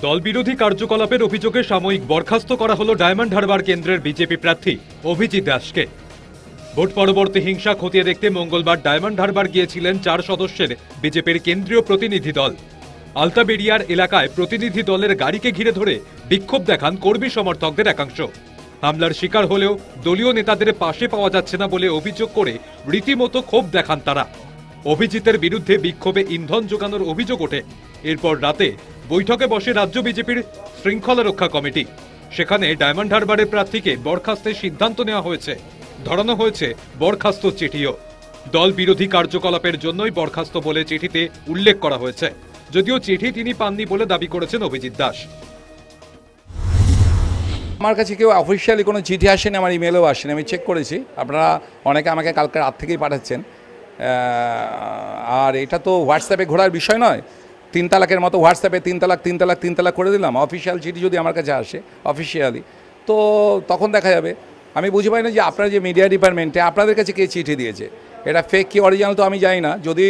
দলবিরোধী কার্যকলাপের অভিযোগে সাময়িক বরখাস্ত করা হলো ডায়মন্ড হারবার কেন্দ্রের বিজেপি প্রার্থী অভিজিৎ দাসকে। ভোট পরবর্তী হিংসা খতিয়ে দেখতে মঙ্গলবার ডায়মন্ড হারবার গিয়েছিলেন 4 সদস্যের বিজেপির কেন্দ্রীয় প্রতিনিধি দল। আলতাবেড়িয়ার এলাকায় প্রতিনিধি দলের গাড়িকে ঘিরে ধরে বিক্ষোভ দেখান কর্মী সমর্থকদের একাংশ। হামলার শিকার হলেও দলীয় নেতাদের পাশে পাওয়া যাচ্ছে না বলে অভিযোগ করে রীতিমতো ক্ষোভ দেখান তারা। অভিজিতের বিরুদ্ধে বিক্ষোভে ইন্ধন যোগানোর অভিযোগ ওঠে। এরপর রাতে বৈঠকে বসে রাজ্য বিজেপির শৃঙ্খলা রক্ষা কমিটি। সেখানে ডায়মন্ড হারবারের প্রার্থীকে বরখাস্তের সিদ্ধান্ত নেওয়া হয়েছে। ধরানো হয়েছে বরখাস্ত চিঠিও। দল বিরোধী কার্যকলাপের জন্যই বরখাস্ত বলে চিঠিতে উল্লেখ করা হয়েছে, যদিও চিঠি তিনি পাননি বলে দাবি করেছেন অভিজিৎ দাস। আমার কাছে কেউ অফিসিয়ালি কোনো চিঠি আসেনি, আমার ইমেলও আসেনি, আমি চেক করেছি। আপনারা অনেকে আমাকে কালকে রাত থেকেই পাঠাচ্ছেন। আর এটা তো হোয়াটসঅ্যাপে ঘোরার বিষয় নয়। 3 তালাকের মতো হোয়াটসঅ্যাপে 3 তালাক করে দিলাম। অফিসিয়াল চিঠি যদি আমার কাছে আসে অফিসিয়ালি, তো তখন দেখা যাবে। আমি বুঝতে পারি না যে আপনারা যে মিডিয়া ডিপার্টমেন্টে আপনাদের কাছে কে চিঠি দিয়েছে, এটা ফেক কি অরিজিনাল তো আমি জানি না। যদি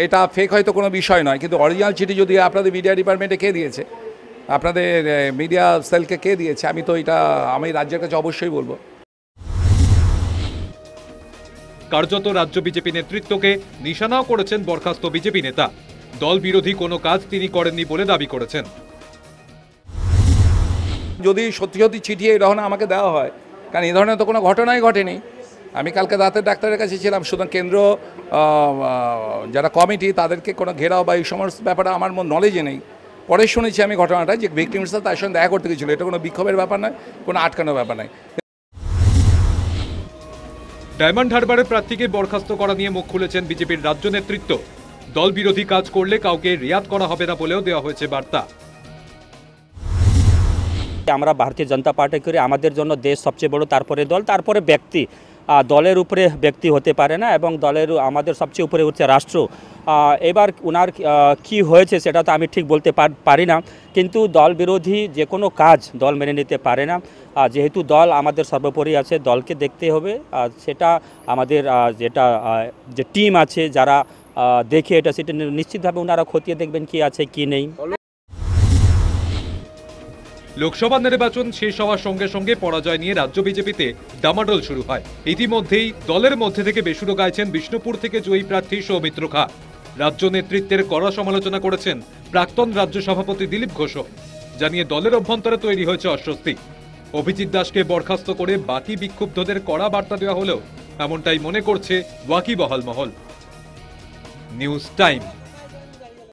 এটা ফেক হয়তো কোনো বিষয় নয়, কিন্তু অরিজিনাল চিঠি যদি আপনাদের মিডিয়া ডিপার্টমেন্টে কে দিয়েছে, আপনাদের মিডিয়া সেলকে কে দিয়েছে, আমি রাজ্যের কাছে অবশ্যই বলবো। কার্যত রাজ্য বিজেপি নেতৃত্বকে নিশানাও করেছেন বরখাস্ত বিজেপি নেতা। দল বিরোধী কোনো কাজ তিনি করেননি বলে দাবি করেছেন। যদি সত্যি সত্যি চিঠি এই ধরনের আমাকে দেওয়া হয়, কারণ এই ধরনের তো কোনো ঘটনাই ঘটেনি। আমি কালকে রাতে ডাক্তারের কাছে ছিলাম, সুতরাং কেন্দ্র যারা কমিটি তাদেরকে কোনো ঘেরাও বা এই সমস্ত ব্যাপারে আমার নলেজে নেই। পরে শুনেছি আমি ঘটনাটা, যে ভিকটিমস তার সঙ্গে দেখা করতে গেছিলো। এটা কোনো বিক্ষোভের ব্যাপার নয়, কোনো আটকানোর ব্যাপার নয়। ডায়মন্ড হারবারের প্রার্থীকে বরখাস্ত করা নিয়ে মুখ খুলেছেন বিজেপির রাজ্য নেতৃত্ব। দল বিরোধী কাজ করলে কাউকে রিয়াদ করা হবে না বলেও দেওয়া হয়েছে বার্তা। আমরা ভারতীয় জনতা পার্টি করি, আমাদের জন্য দেশ সবচেয়ে বড়, তারপরে দল, তারপরে ব্যক্তি। দলের উপরে ব্যক্তি হতে পারে না, এবং দলের আমাদের সবচেয়ে উপরে হচ্ছে রাষ্ট্র। এবার ওনার কি হয়েছে সেটা তো আমি ঠিক বলতে পারি না, কিন্তু দল বিরোধী যে কোনো কাজ দল মেনে নিতে পারে না। যেহেতু দল আমাদের সর্বোপরি আছে, দলকে দেখতে হবে। সেটা আমাদের যে টিম আছে যারা দেখে এটা, সেটা নিশ্চিতভাবে ওনারা খতিয়ে দেখবেন কি আছে কি নেই। লোকসভা নির্বাচন শেষ হওয়ার সঙ্গে সঙ্গে পরাজয় নিয়ে রাজ্য বিজেপিতে ডামাডোল শুরু হয়। ইতিমধ্যেই দলের মধ্যে থেকে বেসুরো গাইছেন বিষ্ণুপুর থেকে জয়ী প্রার্থী সৌমিত্র খা। রাজ্য নেতৃত্বের কড়া সমালোচনা করেছেন প্রাক্তন রাজ্য সভাপতি দিলীপ ঘোষও। জানিয়ে দলের অভ্যন্তরে তৈরি হয়েছে অস্বস্তি। অভিজিৎ দাসকে বরখাস্ত করে বাকি বিক্ষুব্ধদের কড়া বার্তা দেওয়া হলেও এমনটাই মনে করছে ওয়াকিবহাল মহল। News time.